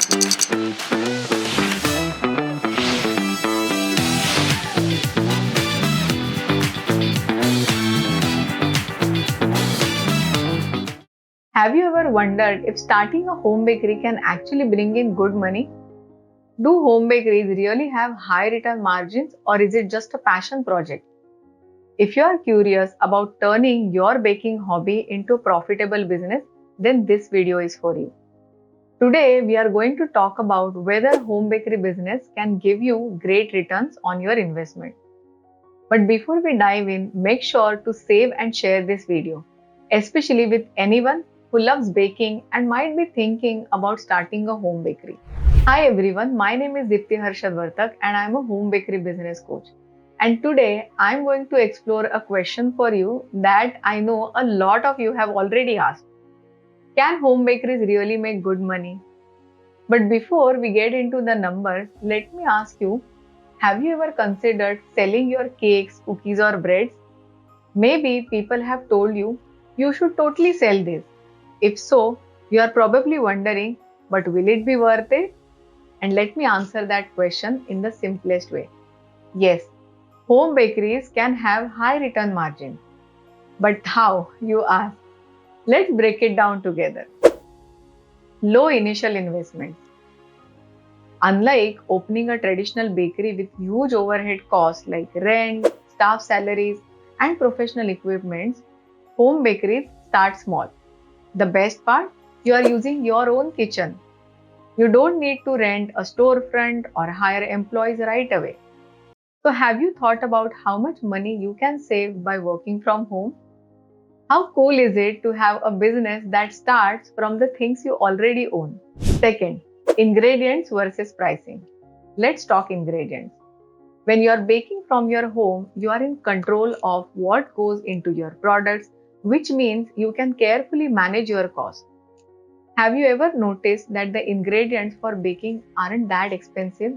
Have you ever wondered if starting a home bakery can actually bring in good money? Do home bakeries really have high return margins, or is it just a passion project? If you are curious about turning your baking hobby into a profitable business, then this video is for you. Today, we are going to talk about whether home bakery business can give you great returns on your investment. But before we dive in, make sure to save and share this video, especially with anyone who loves baking and might be thinking about starting a home bakery. Hi everyone, my name is Dipti Harshad Vartak and I am a home bakery business coach. And today I am going to explore a question for you that I know a lot of you have already asked. Can home bakeries really make good money? But before we get into the numbers, let me ask you, have you ever considered selling your cakes, cookies, or breads? Maybe people have told you you should totally sell this. If so, you are probably wondering, but will it be worth it? And let me answer that question in the simplest way. Yes, home bakeries can have high return margins. But how, you ask? Let's break it down together. Low initial investment. Unlike opening a traditional bakery with huge overhead costs like rent, staff salaries, and professional equipment, home bakeries start small. The best part, you are using your own kitchen. You don't need to rent a storefront or hire employees right away. So, have you thought about how much money you can save by working from home? How cool is it to have a business that starts from the things you already own? Second, ingredients versus pricing. Let's talk ingredients. When you are baking from your home, you are in control of what goes into your products, which means you can carefully manage your costs. Have you ever noticed that the ingredients for baking aren't that expensive?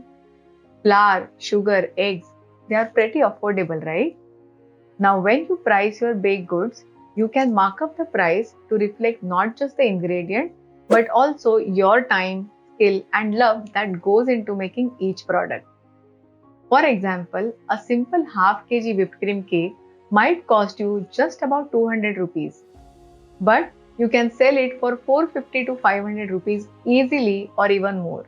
Flour, sugar, eggs, they are pretty affordable, right? Now, when you price your baked goods, you can mark up the price to reflect not just the ingredient, but also your time, skill, and love that goes into making each product. For example, a simple half kg whipped cream cake might cost you just about 200 rupees, but you can sell it for 450 to 500 rupees easily or even more.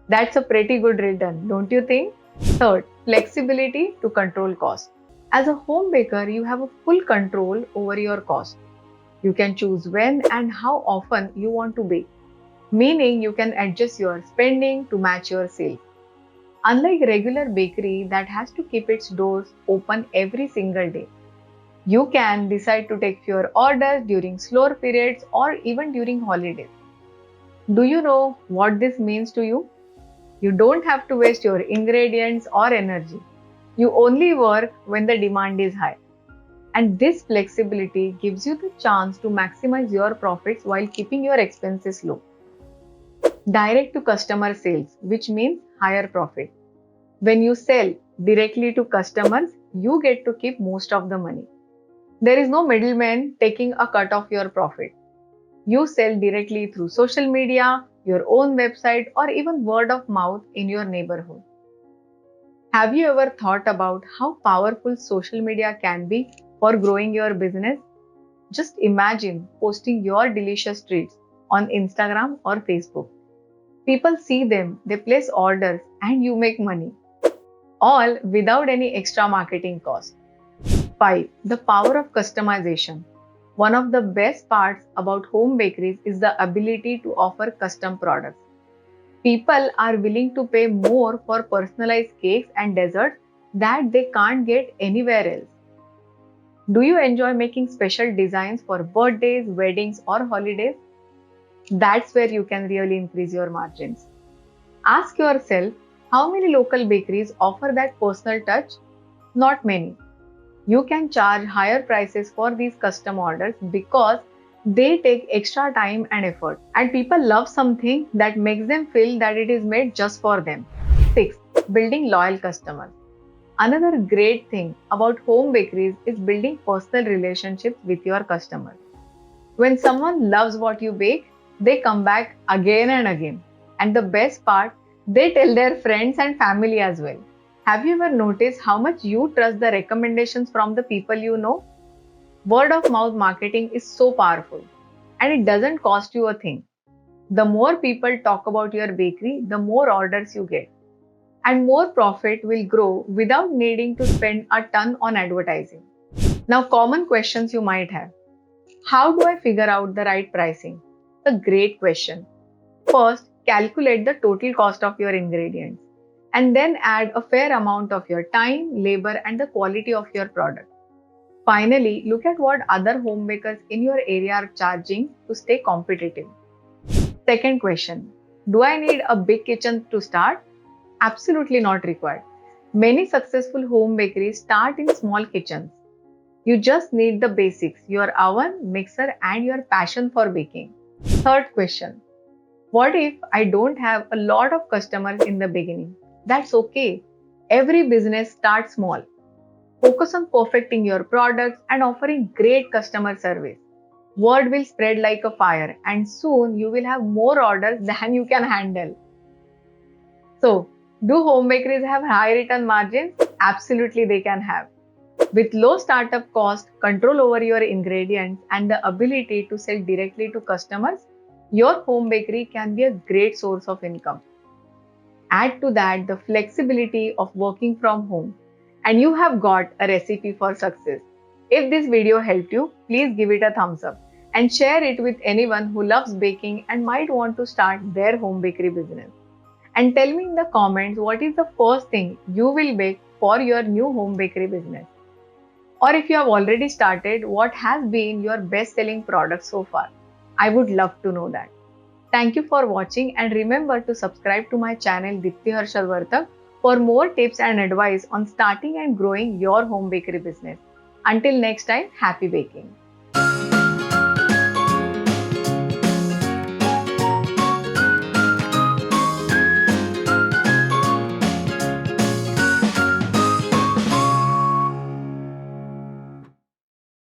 That's a pretty good return, don't you think? Third, flexibility to control cost. As a home baker, you have a full control over your cost. You can choose when and how often you want to bake, meaning you can adjust your spending to match your sales. Unlike regular bakery that has to keep its doors open every single day, you can decide to take fewer orders during slower periods or even during holidays. Do you know what this means to you? You don't have to waste your ingredients or energy. You only work when the demand is high. And this flexibility gives you the chance to maximize your profits while keeping your expenses low. Direct to customer sales, which means higher profit. When you sell directly to customers, you get to keep most of the money. There is no middleman taking a cut of your profit. You sell directly through social media, your own website, or even word of mouth in your neighborhood. Have you ever thought about how powerful social media can be for growing your business? Just imagine posting your delicious treats on Instagram or Facebook. People see them, they place orders, and you make money, all without any extra marketing cost. 5. The power of customization. One of the best parts about home bakeries is the ability to offer custom products. People are willing to pay more for personalized cakes and desserts that they can't get anywhere else. Do you enjoy making special designs for birthdays, weddings, or holidays? That's where you can really increase your margins. Ask yourself, how many local bakeries offer that personal touch? Not many. You can charge higher prices for these custom orders because they take extra time and effort, and people love something that makes them feel that it is made just for them. 6. Building loyal customers. Another great thing about home bakeries is building personal relationships with your customers. When someone loves what you bake, they come back again and again. And the best part, they tell their friends and family as well. Have you ever noticed how much you trust the recommendations from the people you know? Word of mouth marketing is so powerful and it doesn't cost you a thing. The more people talk about your bakery, the more orders you get and more profit will grow without needing to spend a ton on advertising. Now, common questions you might have. How do I figure out the right pricing? A great question. First, calculate the total cost of your ingredients and then add a fair amount of your time, labor, and the quality of your product. Finally, look at what other home bakers in your area are charging to stay competitive. Second question. Do I need a big kitchen to start? Absolutely not required. Many successful home bakeries start in small kitchens. You just need the basics, your oven, mixer, and your passion for baking. Third question. What if I don't have a lot of customers in the beginning? That's okay. Every business starts small. Focus on perfecting your products and offering great customer service. Word will spread like a fire, and soon you will have more orders than you can handle. So, do home bakeries have high return margins? Absolutely, they can have. With low startup cost, control over your ingredients, and the ability to sell directly to customers, your home bakery can be a great source of income. Add to that the flexibility of working from home, and you have got a recipe for success. If this video helped you, please give it a thumbs up and share it with anyone who loves baking and might want to start their home bakery business. And tell me in the comments what is the first thing you will bake for your new home bakery business. Or if you have already started, what has been your best selling product so far? I would love to know that. Thank you for watching and remember to subscribe to my channel Dipti Harshal Vartak for more tips and advice on starting and growing your home bakery business. Until next time, happy baking!